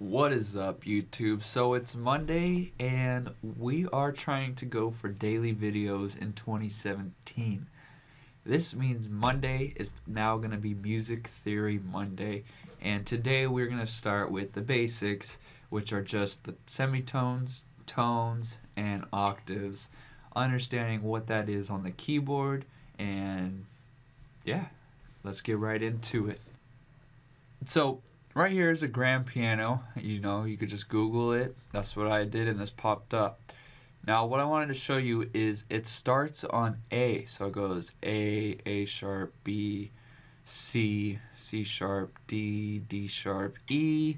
What is up, YouTube? So it's Monday, and we are trying to go for daily videos in 2017. This means Monday is now going to be Music Theory Monday, and today we're going to start with the basics, which are just the semitones, tones, and octaves, understanding what that is on the keyboard, and yeah, let's get right into it. So, right here is a grand piano. You could just Google it. That's what I did, and this popped up. Now, what I wanted to show you is it starts on A. So it goes A sharp, B, C, C sharp, D, D sharp, E,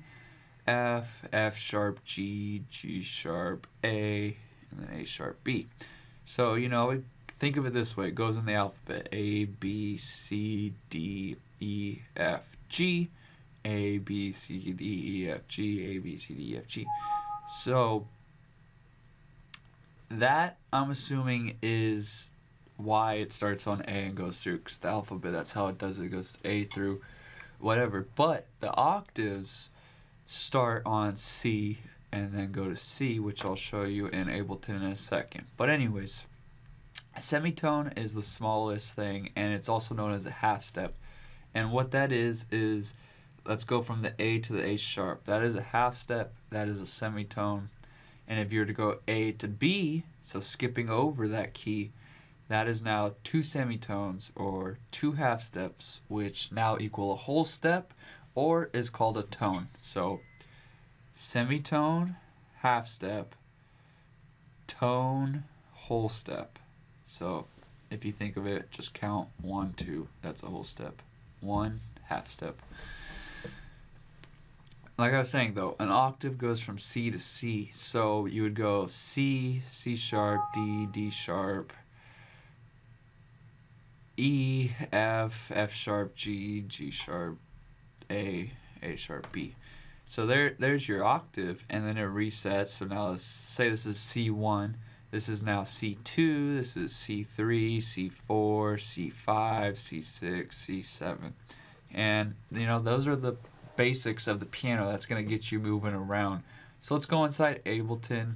F sharp, G, G sharp, A, and then A sharp, B. So, think of it this way. It goes in the alphabet. A, B, C, D, E, F, G. A, B, C, D, E, F, G, A, B, C, D, E, F, G. So, that, I'm assuming, is why it starts on A and goes through, because the alphabet, that's how it does it. It goes A through whatever. But the octaves start on C and then go to C, which I'll show you in Ableton in a second. But anyways, a semitone is the smallest thing, and it's also known as a half step. And what that is let's go from the A to the A sharp. That is a half step. That is a semitone. And if you were to go A to B, so skipping over that key, that is now two semitones or two half steps, which now equal a whole step or is called a tone. So semitone, half step, tone, whole step. So if you think of it, just count 1, 2. That's a whole step. 1 half step. Like I was saying, though, an octave goes from C to C. So you would go C, C sharp, D, D sharp, E, F, F sharp, G, G sharp, A sharp, B. So there's your octave, and then it resets. So now let's say this is C1. This is now C2. This is C3, C4, C5, C6, C7. And, those are the basics of the piano that's going to get you moving around. So let's go inside Ableton,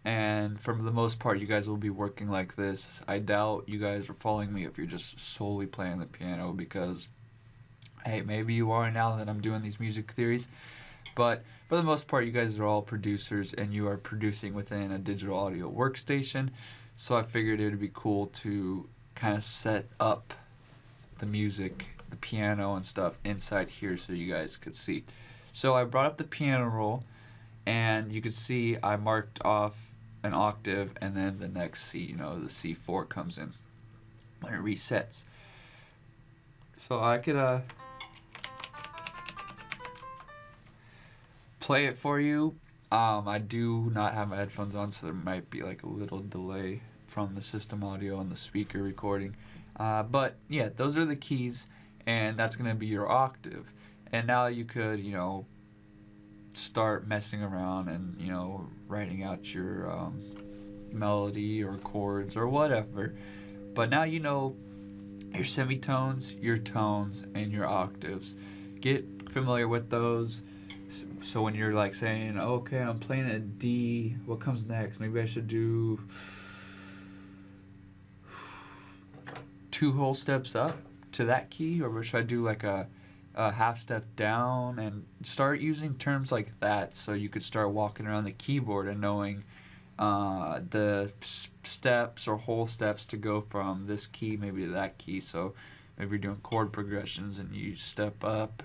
and for the most part you guys will be working like this. I doubt you guys are following me if you're just solely playing the piano, because hey, maybe you are now that I'm doing these music theories, but for the most part you guys are all producers and you are producing within a digital audio workstation. So I figured it would be cool to kind of set up the music, the piano and stuff inside here so you guys could see. So I brought up the piano roll, and you could see I marked off an octave, and then the next C, the C4 comes in when it resets. So I could play it for you. I do not have my headphones on, so there might be like a little delay from the system audio and the speaker recording. But yeah, those are the keys, and that's going to be your octave. And now you could, start messing around and, writing out your melody or chords or whatever. But now you know your semitones, your tones, and your octaves. Get familiar with those. So when you're like saying, okay, I'm playing a D, what comes next? Maybe I should do 2 whole steps up to that key, or should I do like a half step down? And start using terms like that so you could start walking around the keyboard and knowing the steps or whole steps to go from this key maybe to that key. So maybe you're doing chord progressions and you step up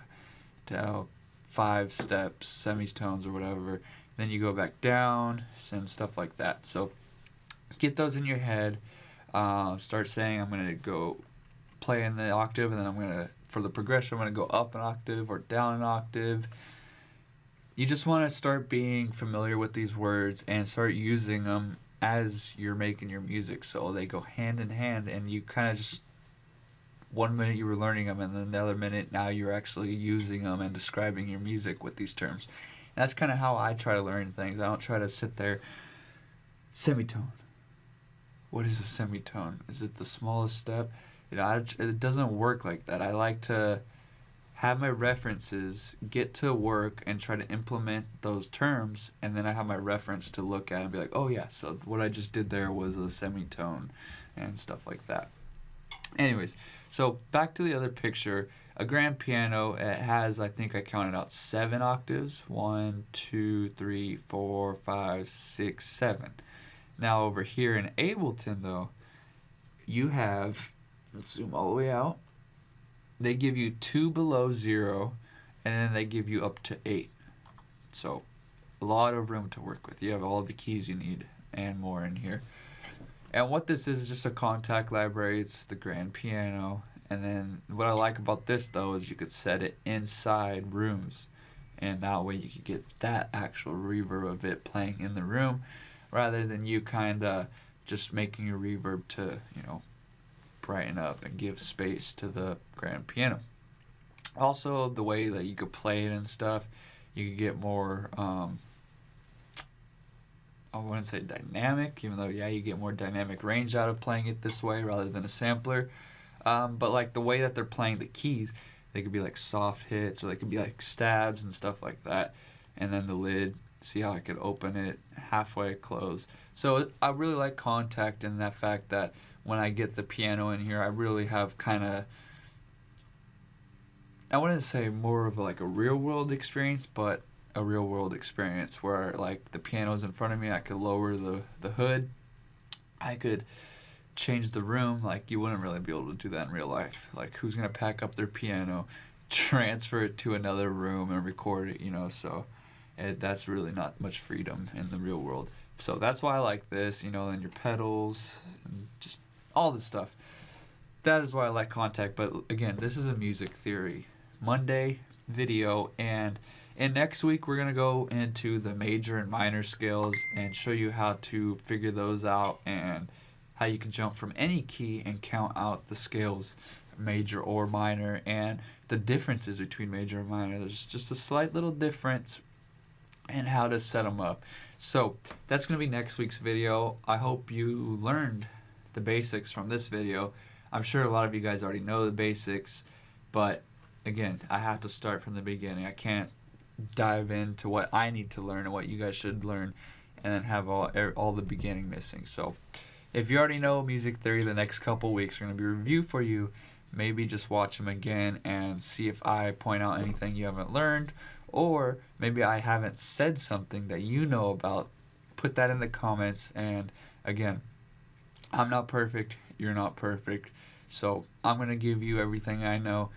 to 5 steps, semitones or whatever, then you go back down and stuff like that. So get those in your head. Start saying I'm going to go play in the octave, and then I'm going to, for the progression, I'm going to go up an octave or down an octave. You just want to start being familiar with these words and start using them as you're making your music, so they go hand in hand, and you kind of just, one minute you were learning them, and then the other minute now you're actually using them and describing your music with these terms. And that's kind of how I try to learn things. I don't try to sit there, semitone. What is a semitone? Is it the smallest step? It doesn't work like that. I like to have my references, get to work and try to implement those terms, and then I have my reference to look at and be like, oh yeah, so what I just did there was a semitone and stuff like that. Anyways, so back to the other picture. A grand piano, it has, I think I counted out 7 octaves. 1, 2, 3, 4, 5, 6, 7. Now over here in Ableton though, you have, let's zoom all the way out, they give you 2 below 0, and then they give you up to 8. So a lot of room to work with. You have all the keys you need and more in here. And what this is just a contact library. It's the grand piano. And then what I like about this though is you could set it inside rooms, and that way you could get that actual reverb of it playing in the room, rather than you kind of just making your reverb to, you know, brighten up and give space to the grand piano. Also, the way that you could play it and stuff, you could get more, I wouldn't say dynamic, even though, yeah, you get more dynamic range out of playing it this way rather than a sampler. But like the way that they're playing the keys, they could be like soft hits, or they could be like stabs and stuff like that. And then the lid, see how I could open it halfway close. So I really like Contact in that fact that when I get the piano in here, I really have kind of, I wouldn't say more of like a real world experience, but a real world experience where like the piano's in front of me, I could lower the hood, I could change the room. Like you wouldn't really be able to do that in real life. Like who's gonna pack up their piano, transfer it to another room and record it, you know? So that's really not much freedom in the real world. So that's why I like this, you know, and your pedals and just all this stuff. That is why I like Contact. But again, this is a music theory Monday video, and next week we're gonna go into the major and minor scales and show you how to figure those out, and how you can jump from any key and count out the scales, major or minor, and the differences between major and minor. There's just a slight little difference, and how to set them up. So that's going to be next week's video. I hope you learned the basics from this video. I'm sure a lot of you guys already know the basics, but again, I have to start from the beginning. I can't dive into what I need to learn and what you guys should learn and then have all the beginning missing. So if you already know music theory, the next couple weeks are going to be a review for you. Maybe just watch them again and see if I point out anything you haven't learned, or maybe I haven't said something that you know about. Put that in the comments. And again, I'm not perfect, you're not perfect, so I'm going to give you everything I know.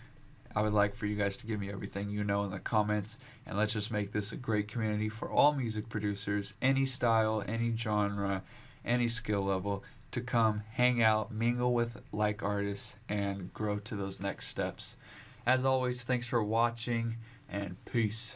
I would like for you guys to give me everything you know in the comments, and let's just make this a great community for all music producers, any style, any genre, any skill level, to come hang out, mingle with like artists, and grow to those next steps. As always, thanks for watching, and peace.